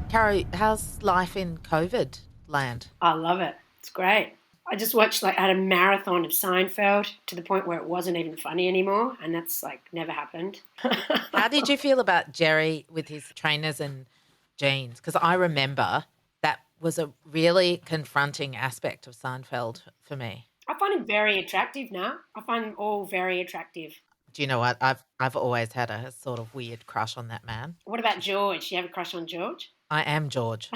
Carrie, how's life in COVID land? I love it. It's great. I just watched, I had a marathon of Seinfeld to the point where it wasn't even funny anymore, and that's, never happened. How did you feel about Jerry with his trainers and jeans? Because I remember that was a really confronting aspect of Seinfeld for me. I find him very attractive now. I find them all very attractive. Do you know what? I've always had a sort of weird crush on that man. What about George? Do you have a crush on George? I am George.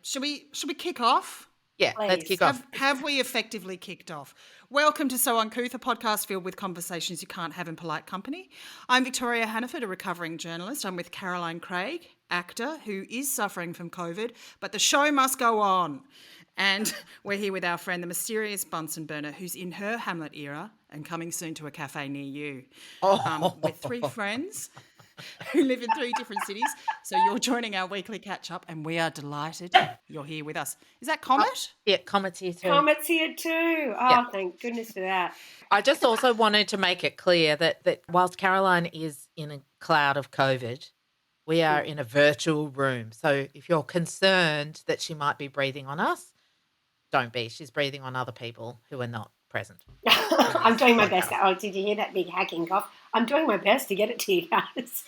Should we kick off? Yeah, let's Please. kick off. Have we effectively kicked off? Welcome to So Uncouth, a podcast filled with conversations you can't have in polite company. I'm Victoria Hannaford, a recovering journalist. I'm with Caroline Craig, actor, who is suffering from COVID, but the show must go on. And we're here with our friend, the mysterious Bunsen burner, who's in her Hamlet era and coming soon to a cafe near you. With three friends who live in three different cities. So you're joining our weekly catch-up, and we are delighted you're here with us. Is that Comet? Yeah, Comet's here too. Comet's here too. Oh, Yeah. Thank goodness for that. I just also wanted to make it clear that whilst Caroline is in a cloud of COVID, we are in a virtual room. So if you're concerned that she might be breathing on us, don't be. She's breathing on other people who are not present. I'm doing my best. Oh, did you hear that big hacking cough? I'm doing my best to get it to you guys.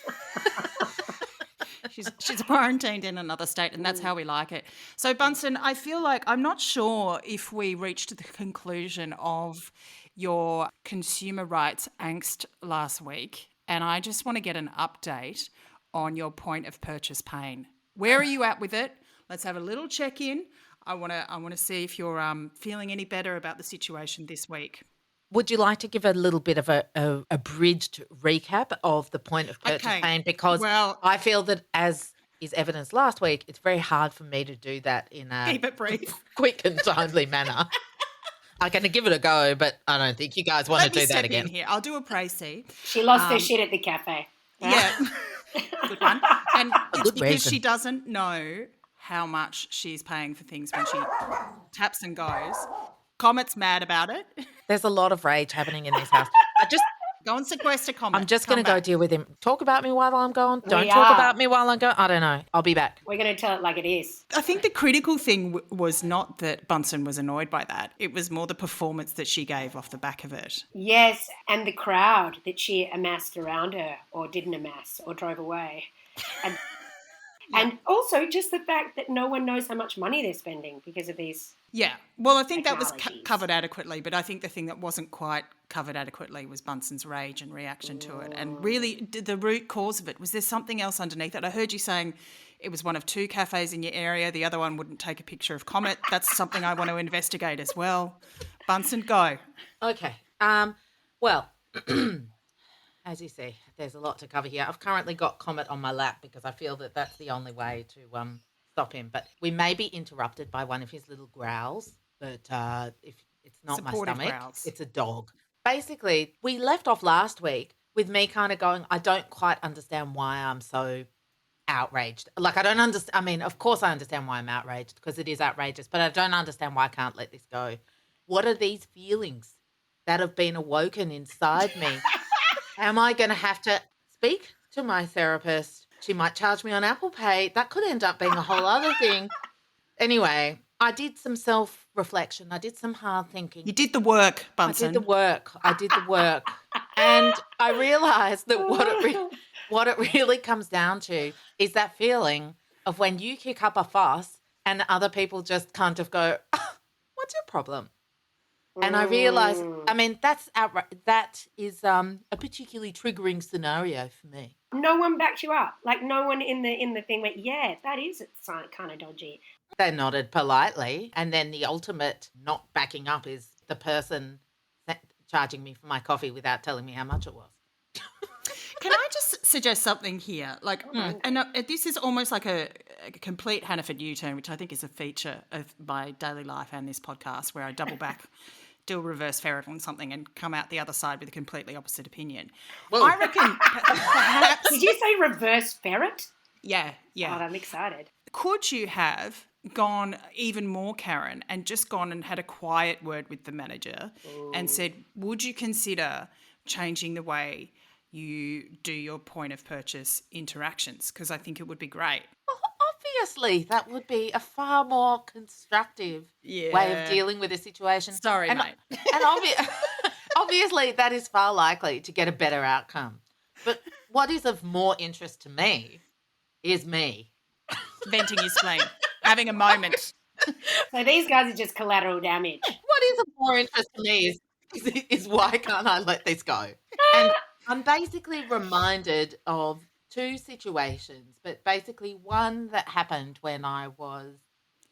She's quarantined in another state, and that's how we like it. So, Bunsen, I feel like I'm not sure if we reached the conclusion of your consumer rights angst last week, and I just want to get an update on your point of purchase pain. Where are you at with it? Let's have a little check-in. I want to see if you're feeling any better about the situation this week. Would you like to give a little bit of a abridged recap of the point of purchase pain? Because I feel that, as is evidenced last week, it's very hard for me to do that in a Keep it brief. quick and timely manner. I'm going to give it a go, but I don't think you guys want to do that again. In here. I'll do a précis. She lost her shit at the cafe. Yeah. Good one. And it's because reason. she doesn't know how much she's paying for things when she taps and goes. Comet's mad about it. There's a lot of rage happening in this house. Go and sequester Comet. I'm just going to go deal with him. Talk about me while I'm gone. Don't We talk are. about me while I'm gone. I don't know. I'll be back. We're going to tell it like it is. I think the critical thing was not that Bunsen was annoyed by that. It was more the performance that she gave off the back of it. Yes, and the crowd that she amassed around her, or didn't amass, or drove away. And also just the fact that no one knows how much money they're spending because of these. Yeah. Well, I think that was Technologies. covered adequately, but I think the thing that wasn't quite covered adequately was Bunsen's rage and reaction to it. And really, the root cause of it, was there something else underneath it? I heard you saying it was one of two cafes in your area. The other one wouldn't take a picture of Comet. That's something I want to investigate as well. Bunsen, go. Okay. Well, as you see, there's a lot to cover here. I've currently got Comet on my lap because I feel that that's the only way to stop him. But we may be interrupted by one of his little growls, but if it's not Supportive my stomach, growls. it's a dog. Basically, we left off last week with me kind of going, I don't quite understand why I'm so outraged. I don't understand. I mean, of course I understand why I'm outraged because it is outrageous, but I don't understand why I can't let this go. What are these feelings that have been awoken inside me? Am I going to have to speak to my therapist? She might charge me on Apple Pay. That could end up being a whole other thing. Anyway, I did some self-reflection. I did some hard thinking. You did the work, Bunsen. I did the work. And I realised that what it really comes down to is that feeling of when you kick up a fuss and other people just kind of go, oh, what's your problem? And I realised, I mean, that is a particularly triggering scenario for me. No one backed you up. No one in the thing went, yeah, that is kind of dodgy. They nodded politely, and then the ultimate not backing up is the person charging me for my coffee without telling me how much it was. Can I just suggest something here? And this is almost like a complete Hannaford U-turn, which I think is a feature of my daily life and this podcast, where I double back, do a reverse ferret on something and come out the other side with a completely opposite opinion. Whoa. I reckon perhaps... Did you say reverse ferret? Yeah. Oh, I'm excited. Could you have gone even more Karen and just gone and had a quiet word with the manager and said, would you consider changing the way you do your point of purchase interactions? Because I think it would be great. Well, obviously, that would be a far more constructive way of dealing with a situation. Sorry, and, mate. And obviously, that is far likely to get a better outcome. But what is of more interest to me is me. Venting your spleen, having a moment. So these guys are just collateral damage. What is of more interest to me is why can't I let this go? And I'm basically reminded of two situations, but basically one that happened when I was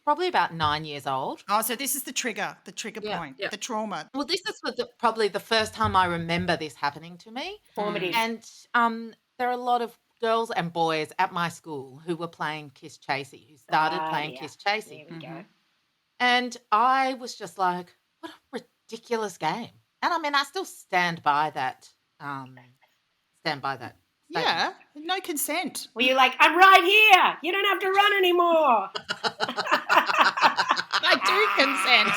probably about 9 years old. Oh, so this is the trigger point, yeah. the trauma. Well, this is probably the first time I remember this happening to me. Formative. And there are a lot of girls and boys at my school who were playing Kiss Chasey, who started playing Kiss Chasey. There we go. And I was just like, what a ridiculous game. And I mean, I still stand by that. Statement. Yeah, no consent. Were you like, I'm right here. You don't have to run anymore. I do consent.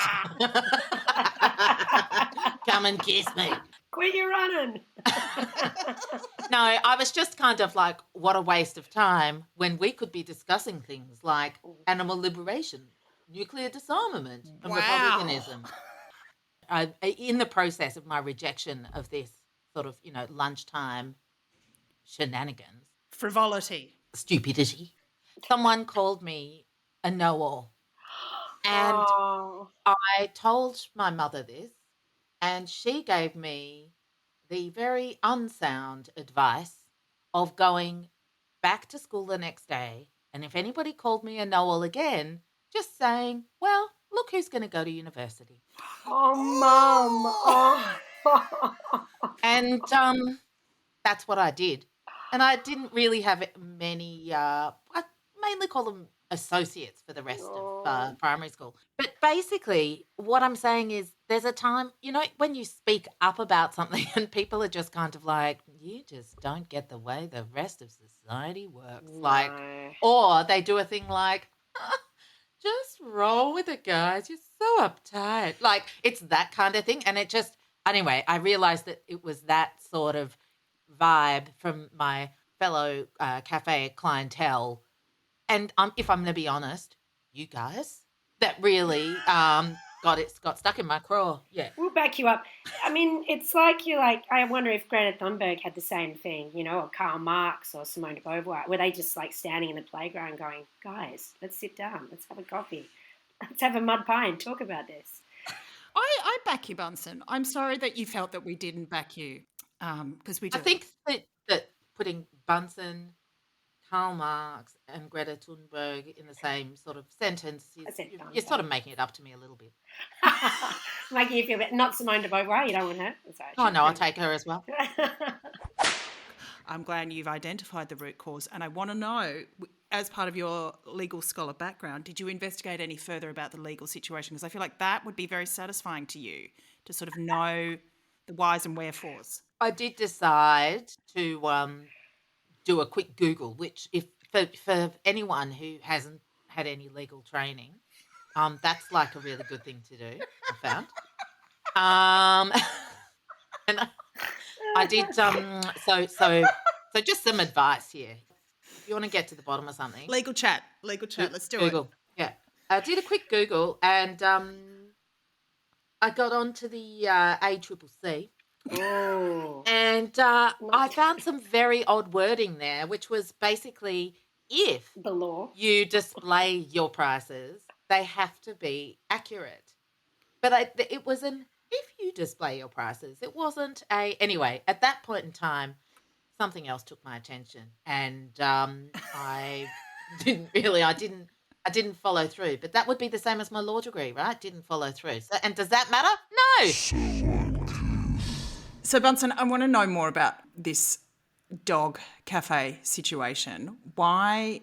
Come and kiss me. Quit your running. No, I was just kind of like, what a waste of time when we could be discussing things like animal liberation, nuclear disarmament, and republicanism. In the process of my rejection of this sort of, lunchtime shenanigans, Frivolity, stupidity, someone called me a know-all. And I told my mother this, and she gave me the very unsound advice of going back to school the next day, and if anybody called me a know-all again, just saying, well, look who's going to go to university. Oh, Mum. Oh. And that's what I did. And I didn't really have many, I mainly call them associates for the rest of primary school. But basically, what I'm saying is there's a time, when you speak up about something and people are just kind of like, you just don't get the way the rest of society works. No. Or they do a thing like, just roll with it, guys. You're so uptight. It's that kind of thing. And anyway, I realized that it was that sort of vibe from my fellow cafe clientele. And if I'm going to be honest, you guys, that really got stuck in my craw. Yeah. We'll back you up. I mean, it's like I wonder if Greta Thunberg had the same thing, or Karl Marx or Simone de Beauvoir, were they just standing in the playground going, guys, let's sit down, let's have a coffee, let's have a mud pie and talk about this. I back you, Bunsen. I'm sorry that you felt that we didn't back you, because we do. I think that putting Bunsen, Karl Marx and Greta Thunberg in the same sort of sentence, you're sort of making it up to me a little bit. Making you feel better. Not Simone de Beauvoir, you don't want her. Oh, no, I'll take her as well. I'm glad you've identified the root cause, and I want to know, as part of your legal scholar background, did you investigate any further about the legal situation? Because I feel like that would be very satisfying to you, to sort of know the whys and wherefores. I did decide to do a quick Google, which for anyone who hasn't had any legal training, that's a really good thing to do, I found. And I did so just some advice here. If you want to get to the bottom of something. Legal chat, let's do Google. it. Yeah. I did a quick Google and I got onto the ACCC. Oh. And I found some odd wording there, which was basically if The law. you display your prices, they have to be accurate. But it was if you display your prices. It wasn't anyway, at that point in time, something else took my attention. And I didn't follow through. But that would be the same as my law degree, right? Didn't follow through. So, and does that matter? No. So, Bunsen, I want to know more about this dog cafe situation. Why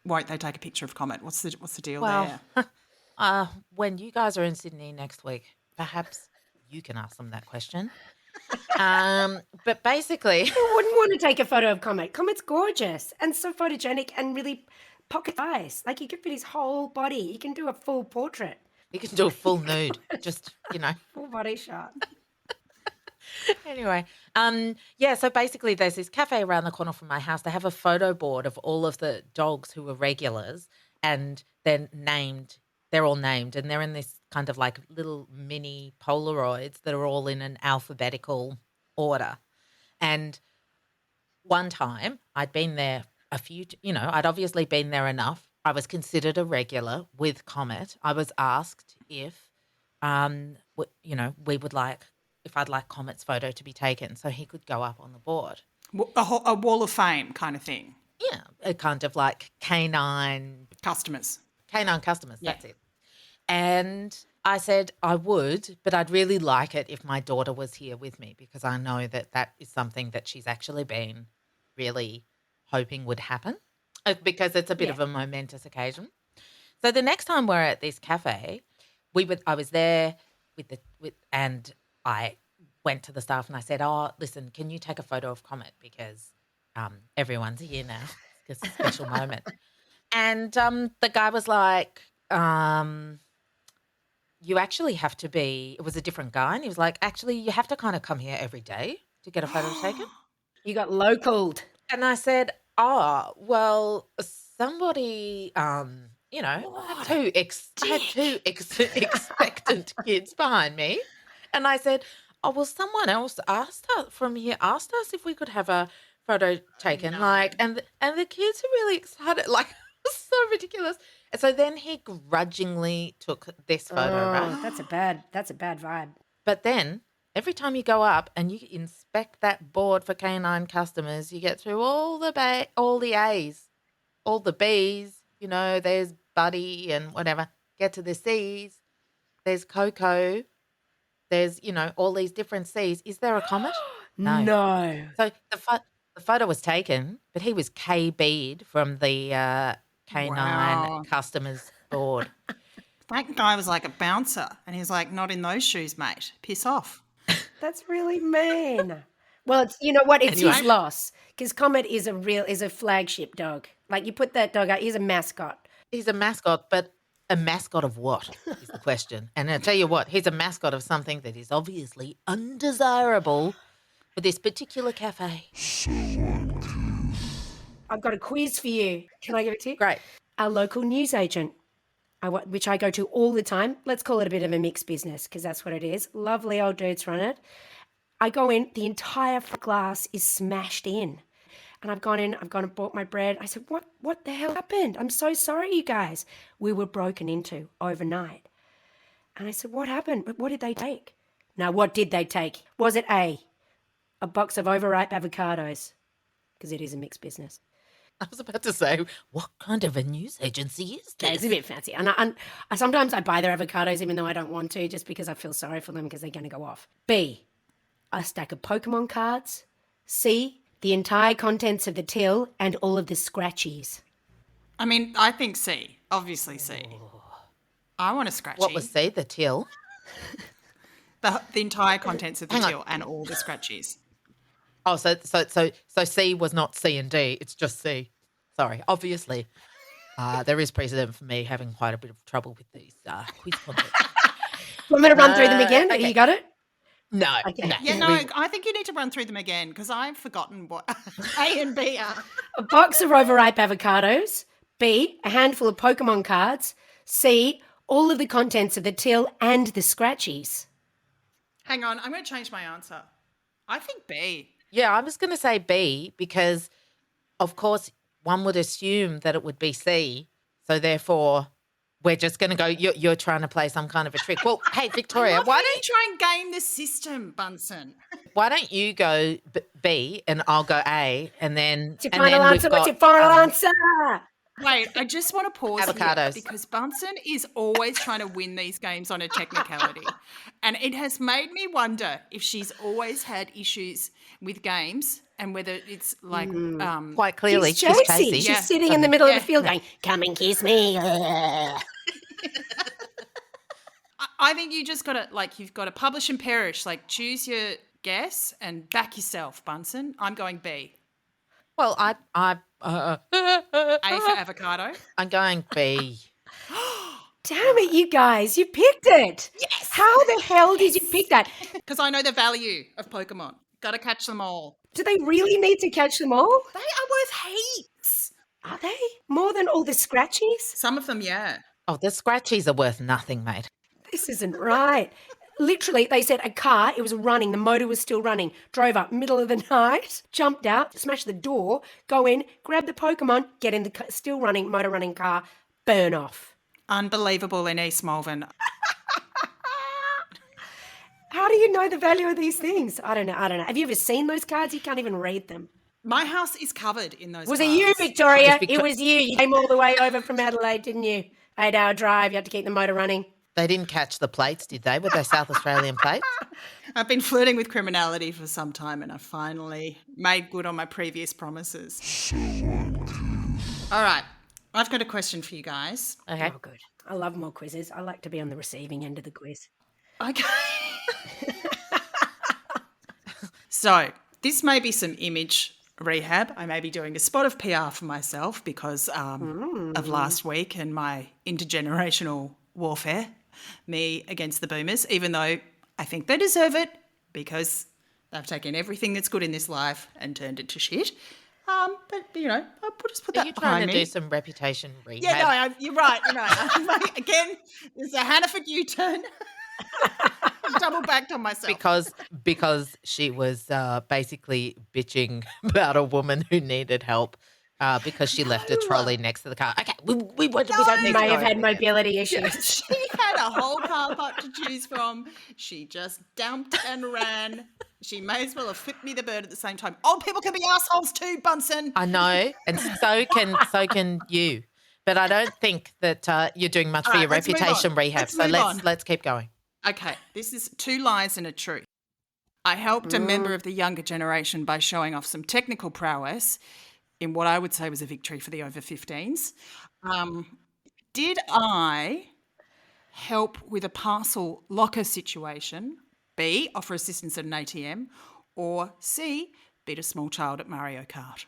won't they take a picture of Comet? What's the deal there? When you guys are in Sydney next week, perhaps you can ask them that question. But basically, Who wouldn't want to take a photo of Comet? Comet's gorgeous and so photogenic and really pocket size. Like you can fit his whole body. You can do a full portrait, You can do a full nude, just, full body shot. Anyway, yeah, so basically there's this cafe around the corner from my house. They have a photo board of all of the dogs who were regulars, and they're all named, and they're in this kind of like little mini Polaroids that are all in an alphabetical order. And one time I'd been there I'd obviously been there enough. I was considered a regular with Comet. I was asked if, we would like, if I'd like Comet's photo to be taken so he could go up on the board. A wall of fame kind of thing. Yeah, a kind of like canine Customers. customers, Yeah. that's it. And I said I would, but I'd really like it if my daughter was here with me because I know that that is something that she's actually been really hoping would happen because it's a bit of a momentous occasion. So the next time we're at this cafe, I was there and I went to the staff and I said, "Oh, listen, can you take a photo of Comet because everyone's here now. It's a special moment." And the guy was like, "You actually have to be." It was a different guy, and he was like, "Actually, you have to kind of come here every day to get a photo taken." You got localed. And I said, "Oh, well, somebody, I had two expectant kids behind me." And I said, "Oh, well, someone else asked us if we could have a photo taken." Like, and the kids are really excited. Like, it was so ridiculous. And so then he grudgingly took this photo, right? That's a bad vibe. But then every time you go up and you inspect that board for canine customers, you get through all the A's, all the B's, there's Buddy and whatever. Get to the C's, there's Coco, there's, all these different C's. Is there a Comet? No. So the photo was taken, but he was KB'd from the canine customers board. That guy was like a bouncer and he's like, "Not in those shoes, mate. Piss off." That's really mean. Well, you know what? It's Anyway. his loss because Comet is a flagship dog. Like you put that dog out, he's a mascot. He's a mascot, but a mascot of what is the question? And I'll tell you what, he's a mascot of something that is obviously undesirable for this particular cafe. I've got a quiz for you. Can I give it to you? Great. Our local newsagent, which I go to all the time. Let's call it a bit of a mixed business because that's what it is. Lovely old dudes run it. I go in, the entire glass is smashed in. And I've gone and bought my bread. I said, what the hell happened? I'm so sorry, you guys. We were broken into overnight. And I said, what happened? But what did they take? Now, what did they take? Was it A box of overripe avocados? Because it is a mixed business. I was about to say, what kind of a news agency is Yeah, this? it's a bit fancy. And I sometimes I buy their avocados even though I don't want to just because I feel sorry for them because they're going to go off. B, a stack of Pokemon cards. C, the entire contents of the till and all of the scratchies. I mean, I think C. Obviously C. I want a scratchy. What was C, the till? The entire contents of the till and all the scratchies. Oh, so C was not C and D. It's just C. Sorry. Obviously, there is precedent for me having quite a bit of trouble with these quiz contests. Want me to run through them again? Okay. You got it? No. Okay. No. Yeah, no, I think you need to run through them again because I've forgotten what A and B are. A box of overripe avocados. B, a handful of Pokemon cards. C, all of the contents of the till and the scratchies. Hang on, I'm going to change my answer. I think B. Yeah, I was going to say B because, of course, one would assume that it would be C. So therefore, we're just going to go. You're trying to play some kind of a trick. Well, hey, Victoria, Why don't you try and game the system, Bunsen? why don't you go B and I'll go A, and then What's your final answer? What's your final answer? Wait, I just want to pause Avocados. here because Bunsen is always trying to win these games on a technicality. And it has made me wonder if she's always had issues with games and whether it's like Quite clearly, She's Josie. Casey. She's Yeah. sitting in the middle of Yeah. the field going, come and kiss me. I think you just got to, like, you've got to publish and perish. Like, choose your guess and back yourself, Bunsen. I'm going B. Well, A for avocado. I'm going B. Damn it, you guys, you picked it. Yes. How the hell did you pick that? Because I know the value of Pokemon. Got to catch them all. Do they really need to catch them all? They are worth heaps. Are they? More than all the scratchies? Some of them, yeah. Oh, the scratchies are worth nothing, mate. This isn't right. Literally, they said a car, it was running, the motor was still running, drove up middle of the night, jumped out, smashed the door, go in, grab the Pokemon, get in the still running, motor running car, burn off. Unbelievable in East Malvern. How do you know the value of these things? I don't know. Have you ever seen those cards? You can't even read them. My house is covered in those Was cards. it you, Victoria? It's It was you. You came all the way over from Adelaide, didn't you? 8-hour drive. You had to keep the motor running. They didn't catch the plates, did they? Were they South Australian plates? I've been flirting with criminality for some time and I finally made good on my previous promises. All right. I've got a question for you guys. Okay. Oh, good. I love more quizzes. I like to be on the receiving end of the quiz. Okay. So this may be some image rehab. I may be doing a spot of PR for myself because of last week and my intergenerational warfare, me against the boomers, even though I think they deserve it because they've taken everything that's good in this life and turned it to shit. But, you know, I'll just put Are that you trying behind to me. do some reputation rehab? Yeah, no, you're right. You know, again, there's a Hannaford U-turn. Double backed on myself. Because she was basically bitching about a woman who needed help because she left a trolley next to the car. Okay, we don't need to May have go. had mobility issues. She had a whole car park to choose from. She just dumped and ran. She may as well have flipped me the bird at the same time. Old people can be assholes too, Bunsen. I know, and so can you. But I don't think that you're doing much for your let's move reputation on. rehab. Let's So move on. let's keep going. Okay, this is 2 lies and a truth. I helped a member of the younger generation by showing off some technical prowess in what I would say was a victory for the over 15s. Did I help with a parcel locker situation? B, offer assistance at an ATM? Or C, beat a small child at Mario Kart?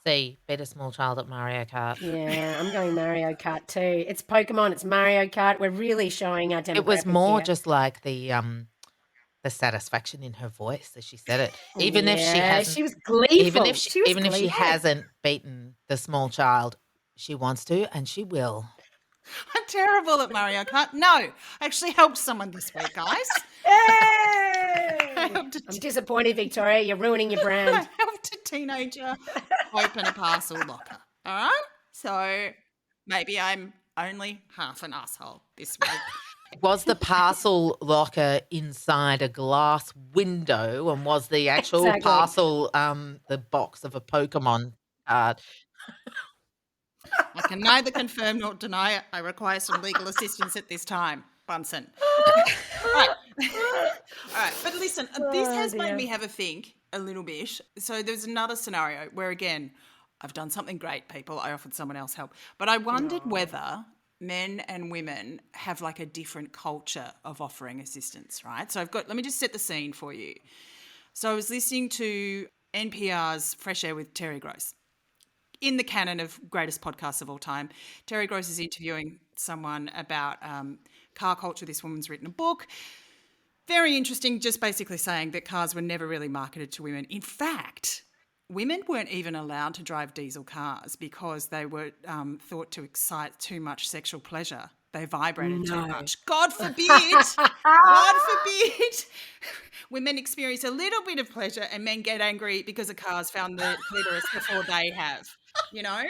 C, beat a small child at Mario Kart. Yeah, I'm going Mario Kart too. It's Pokemon, it's Mario Kart. We're really showing our demographic It was more here. just like the satisfaction in her voice as she said it. Even if she hasn't, she was gleeful. even if she gleeful. hasn't beaten the small child, she wants to and she will. I'm terrible at Mario Kart. No, I actually helped someone this week, guys. Hey! I helped a I'm disappointed, Victoria. You're ruining your I brand. helped a teenager open a parcel locker. All right? So maybe I'm only half an asshole this week. Was the parcel locker inside a glass window and was the actual Exactly. parcel the box of a Pokemon card? I can neither confirm nor deny it. I require some legal assistance at this time, Bunsen. All right. But listen, this has made me have a think a little bit. So there's another scenario where, again, I've done something great, people. I offered someone else help. But I wondered whether men and women have like a different culture of offering assistance, right? So let me just set the scene for you. So I was listening to NPR's Fresh Air with Terry Gross. In the canon of greatest podcasts of all time, Terry Gross is interviewing someone about car culture. This woman's written a book. Very interesting, just basically saying that cars were never really marketed to women. In fact, women weren't even allowed to drive diesel cars because they were thought to excite too much sexual pleasure. They vibrated too much. God forbid, God forbid, women experience a little bit of pleasure and men get angry because a car's found the clitoris before they have, you know?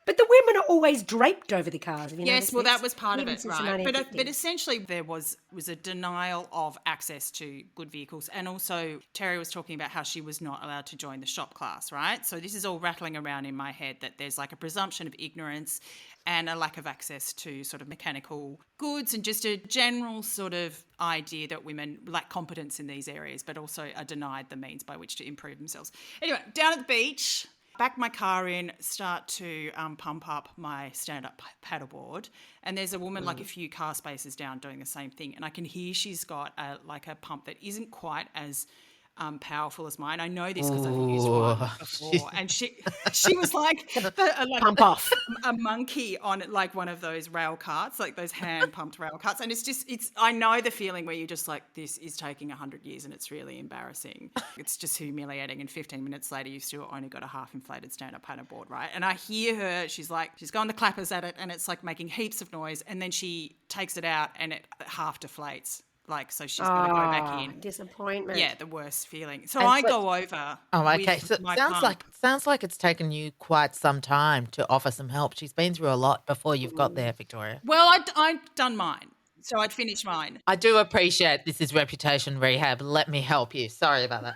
But the women are always draped over the cars. Have you Yes, noticed well, this? that was part of Even it, since right? the But 1950s. essentially there was a denial of access to good vehicles. And also Terry was talking about how she was not allowed to join the shop class, right? So this is all rattling around in my head that there's like a presumption of ignorance and a lack of access to sort of mechanical goods and just a general sort of idea that women lack competence in these areas, but also are denied the means by which to improve themselves. Anyway, down at the beach, back my car in, start to pump up my stand-up paddleboard, and there's a woman like a few car spaces down doing the same thing, and I can hear she's got a pump that isn't quite as powerful as mine. I know this because I've used one before, and she was like Pump off. a monkey on like one of those rail carts, like those hand pumped rail carts, and it's I know the feeling where you're just like, this is taking 100 years and it's really embarrassing. It's just humiliating, and 15 minutes later you've still only got a half inflated stand-up paddleboard, right? And I hear her, she's going the clappers at it and it's like making heaps of noise, and then she takes it out and it half deflates. Like, so she's got to go back in. Disappointment. Yeah, the worst feeling. So And I so- go over. Oh, okay. with So my sounds pump. like it's taken you quite some time to offer some help. She's been through a lot before you've got there, Victoria. Well, I'd done mine, so I'd finished mine. I do appreciate this is reputation rehab. Let me help you. Sorry about that.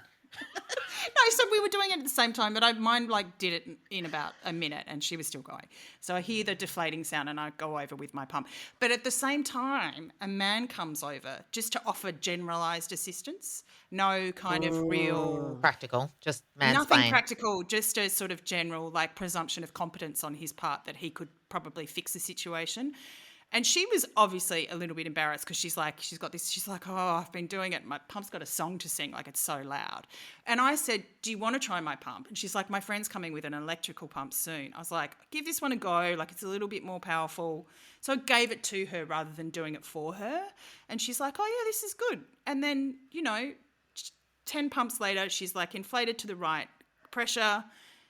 No, so we were doing it at the same time, but mine like did it in about a minute, and she was still going. So I hear the deflating sound, and I go over with my pump. But at the same time, a man comes over just to offer generalised assistance. No kind of real Practical, just mansplain. nothing practical, just a sort of general like presumption of competence on his part that he could probably fix the situation. And she was obviously a little bit embarrassed because she's like, oh, I've been doing it. My pump's got a song to sing, like it's so loud. And I said, do you want to try my pump? And she's like, my friend's coming with an electrical pump soon. I was like, give this one a go. Like, it's a little bit more powerful. So I gave it to her rather than doing it for her. And she's like, oh yeah, this is good. And then, 10 pumps later, she's like inflated to the right pressure.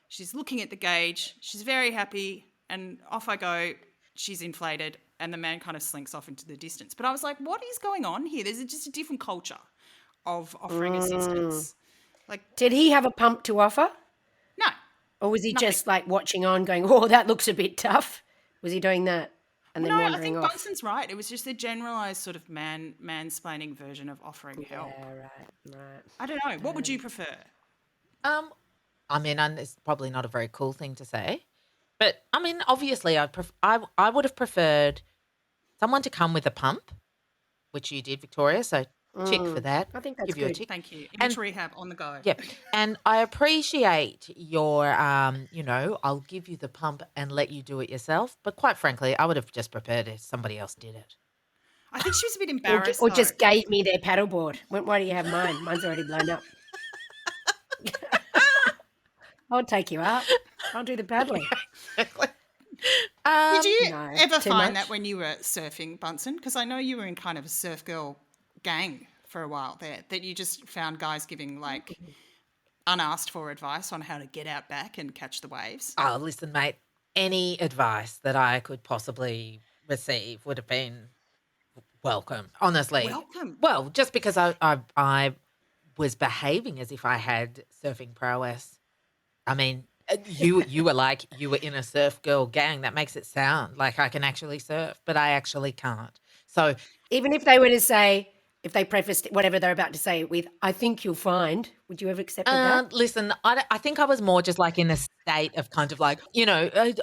She's looking at the gauge. She's very happy. And off I go. She's inflated. And the man kind of slinks off into the distance. But I was like, what is going on here? There's just a different culture of offering assistance. Like, Did he have a pump to offer? no. Or was he Nothing. just like watching on going, oh, that looks a bit tough? Was he doing that and then No, I wandering think off? Bunsen's right. It was just a generalised sort of mansplaining version of offering help. Yeah, right. I don't know. What would you prefer? I mean, and it's probably not a very cool thing to say, but I mean, obviously, I would have preferred someone to come with a pump, which you did, Victoria. So tick for that. I think that's Give you a good. tick. Thank you. And- Into rehab on the go. Yep. And I appreciate your, I'll give you the pump and let you do it yourself. But quite frankly, I would have just preferred if somebody else did it. I think she was a bit embarrassed. Or just though. gave me their paddleboard. Why do you have mine? Mine's already blown up. I'll take you out. I'll do the paddling. Did you No, ever too find much. that when you were surfing, Bunsen? Because I know you were in kind of a surf girl gang for a while there, that you just found guys giving like unasked for advice on how to get out back and catch the waves. Oh, listen, mate, any advice that I could possibly receive would have been welcome, honestly. Welcome. Well, just because I was behaving as if I had surfing prowess. I mean, you were in a surf girl gang. That makes it sound like I can actually surf, but I actually can't. So Even if they were to say, if they prefaced whatever they're about to say with, I think you'll find, would you have accepted that? listen, I think I was more just like in a state of kind of like,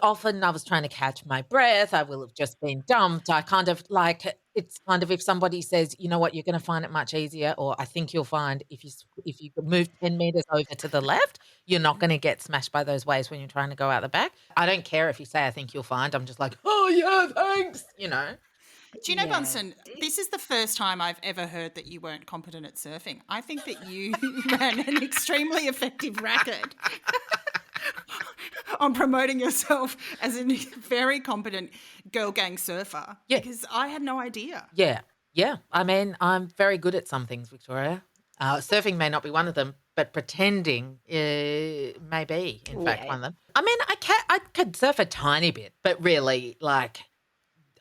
often I was trying to catch my breath. I will have just been dumped. I kind of like, it's kind of if somebody says, you know what, you're going to find it much easier, or I think you'll find if you move 10 meters over to the left, you're not going to get smashed by those waves when you're trying to go out the back. I don't care if you say, I think you'll find. I'm just like, oh yeah, thanks, Do you know, Yeah. Bunsen, this is the first time I've ever heard that you weren't competent at surfing. I think that you ran an extremely effective racket on promoting yourself as a very competent girl gang surfer. Yeah. Because I had no idea. Yeah. I mean, I'm very good at some things, Victoria. Surfing may not be one of them, but pretending may be, in fact, Yeah. one of them. I mean, I could surf a tiny bit, but really, like,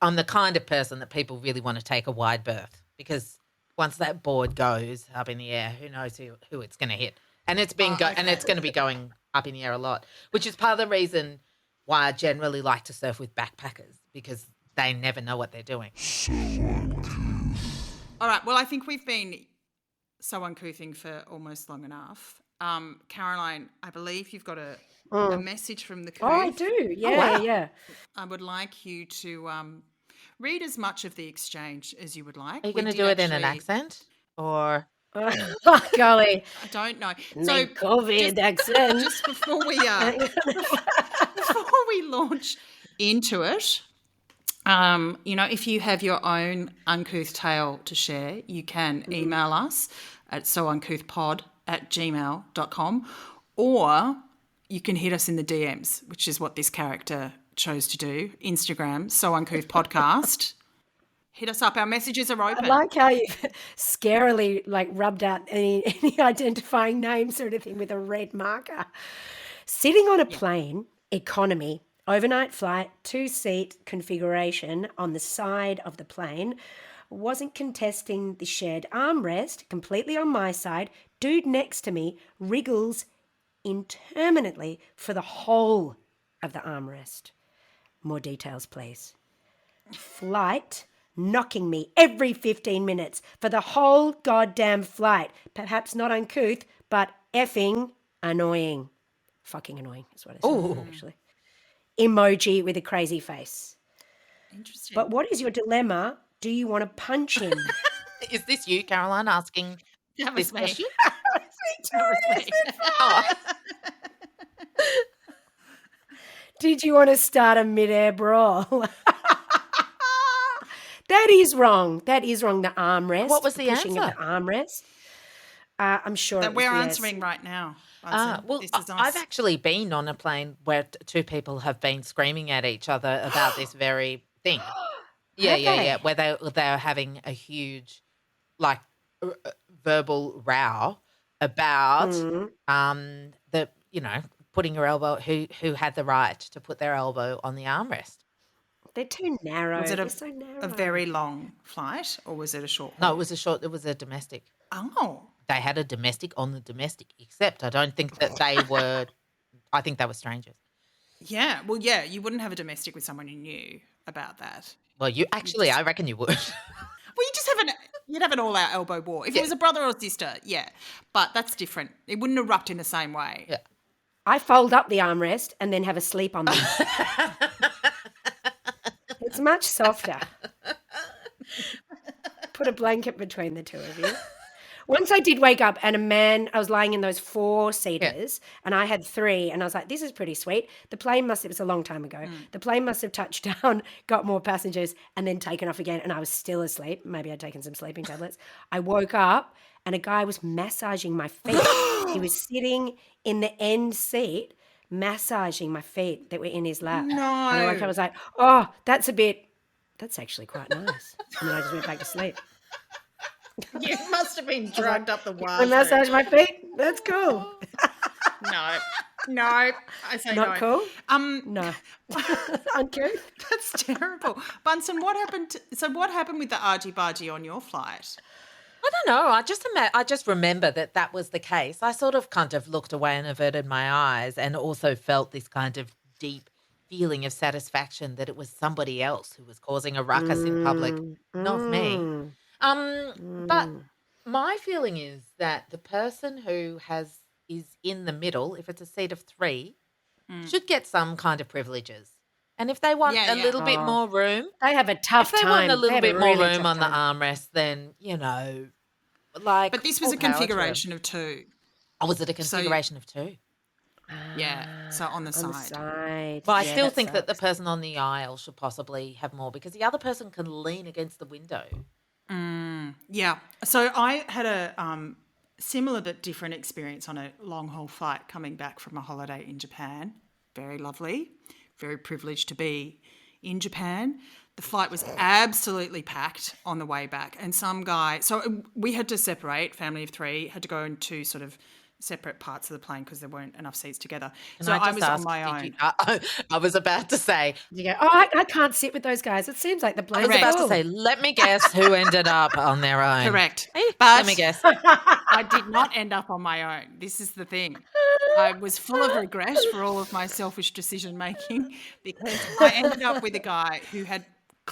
I'm the kind of person that people really want to take a wide berth, because once that board goes up in the air, who knows who it's going to hit. And it's been and it's going to be going up in the air a lot, which is part of the reason why I generally like to surf with backpackers, because they never know what they're doing. All right. Well, I think we've been so uncouthing for almost long enough. Caroline, I believe you've got a message from the Oh, I couth. do. Yeah, wow. yeah. I would like you to read as much of the exchange as you would like. Are you We going to did do it in an actually- accent or? Oh, golly. I don't know. So, COVID accent. Just before we launch into it, if you have your own uncouth tale to share, you can email us at souncouthpod @gmail.com, or you can hit us in the DMs, which is what this character chose to do. Instagram, So Uncouth Podcast. Hit us up. Our messages are I open. like how you've scarily rubbed out any identifying names or anything with a red marker. Sitting on a plane, economy, overnight flight, 2-seat configuration on the side of the plane, wasn't contesting the shared armrest, completely on my side. Dude next to me wriggles interminably for the whole of the armrest. More details, please. Flight knocking me every 15 minutes for the whole goddamn flight. Perhaps not uncouth, but effing annoying. Fucking annoying is what I said, actually. Emoji with a crazy face. Interesting. But what is your dilemma? Do you want to punch him? Is this you, Caroline, asking That this was me. question? That was me. Oh, Did you want to start a mid-air brawl? That is wrong. That is wrong. The armrest. What was the pushing answer? of the armrest. I'm sure That it was we're yes. answering right now. Bunsen. well, This is us. I've actually been on a plane where two people have been screaming at each other about this very thing. Have they? Where they're having a huge, verbal row about the putting your elbow. Who had the right to put their elbow on the armrest? They're too narrow. Was it They're so narrow. a very long flight, or was it a short No, one? it was a domestic. Oh. They had a domestic on the domestic, except I don't think that they were. I think they were strangers. Yeah. Well, yeah, you wouldn't have a domestic with someone you knew about that. Well, I reckon you would. Well, you'd have an all-out elbow war. If it was a brother or sister, yeah. But that's different. It wouldn't erupt in the same way. Yeah. I fold up the armrest and then have a sleep on them. It's much softer. Put a blanket between the two of you. Once I did wake up and I was lying in those 4-seaters and I had 3 and I was like, this is pretty sweet. It was a long time ago. The plane must have touched down, got more passengers and then taken off again and I was still asleep. Maybe I'd taken some sleeping tablets. I woke up and a guy was massaging my feet. He was sitting in the end seat massaging my feet that were in his lap. No. And I woke up, I was like, oh, that's actually quite nice. And then I just went back to sleep. You must have been drugged up the I wazoo. massage my feet. That's cool. No, I say Not no. cool? No. Uncouth? That's terrible. Bunsen, what happened with the argy-bargy on your flight? I don't know. I just remember that was the case. I sort of kind of looked away and averted my eyes, and also felt this kind of deep feeling of satisfaction that it was somebody else who was causing a ruckus in public, not me. But my feeling is that the person who is in the middle, if it's a seat of 3, should get some kind of privileges. And if they want a little bit more room, They have a tough if they time. want a They little have bit more really room tough on the time. armrest, then But this was all a power to them. configuration of 2. Oh, was it a configuration of 2? Yeah, so on the On the side. side. But I Yeah, still that think that the sucks. person on the aisle should possibly have more, because the other person can lean against the window. Yeah. So I had a similar but different experience on a long-haul flight coming back from a holiday in Japan. Very lovely. Very privileged to be in Japan. The flight was absolutely packed on the way back. And some guy... So we had to separate, family of 3, had to go into sort of separate parts of the plane because there weren't enough seats together. Can So I just was on ask, my did own. you- I was about to say, You go, oh, I can't sit with those guys. It seems like the I plane's was about to full. say, let me guess who ended up on their own. Correct. Let But me guess. I did not end up on my own. This is the thing. I was full of regret for all of my selfish decision making because I ended up with a guy who had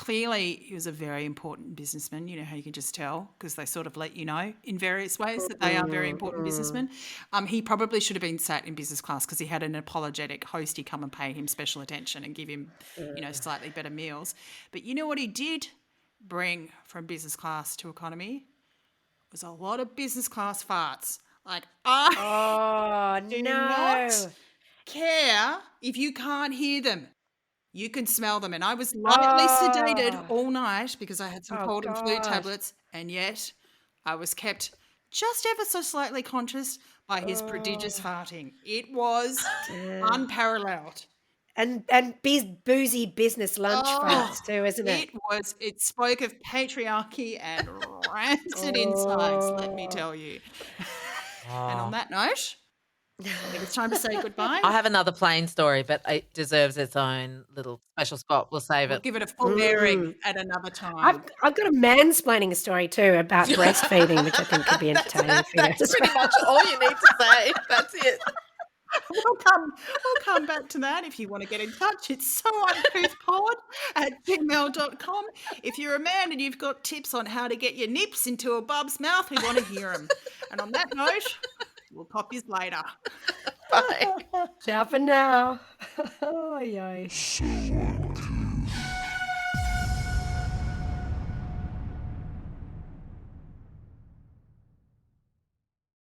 he was a very important businessman. You know how you can just tell because they sort of let you know in various ways that they are very important businessmen. He probably should have been sat in business class because he had an apologetic hostie come and pay him special attention and give him, slightly better meals. But you know what he did bring from business class to economy? Was a lot of business class farts. Like, I Oh, do no. not care if you can't hear them. You can smell them. And I was lightly sedated all night because I had some Oh, cold and flu God. tablets, and yet I was kept just ever so slightly conscious by his prodigious farting. It was unparalleled. And boozy business lunch farts too, isn't it? It spoke of patriarchy and rancid insides, let me tell you. And on that note, I think it's time to say goodbye. I have another plane story, but it deserves its own little special spot. We'll save We'll it. give it a full airing at another time. I've got a mansplaining story too about breastfeeding, which I think could be entertaining for you. That's pretty much all you need to say. That's it. We'll come back to that if you want to get in touch. It's souncouthpod@gmail.com. If you're a man and you've got tips on how to get your nips into a bub's mouth, we want to hear them. And on that note, we'll cop yous later. Bye. Ciao for now. Oh, yay.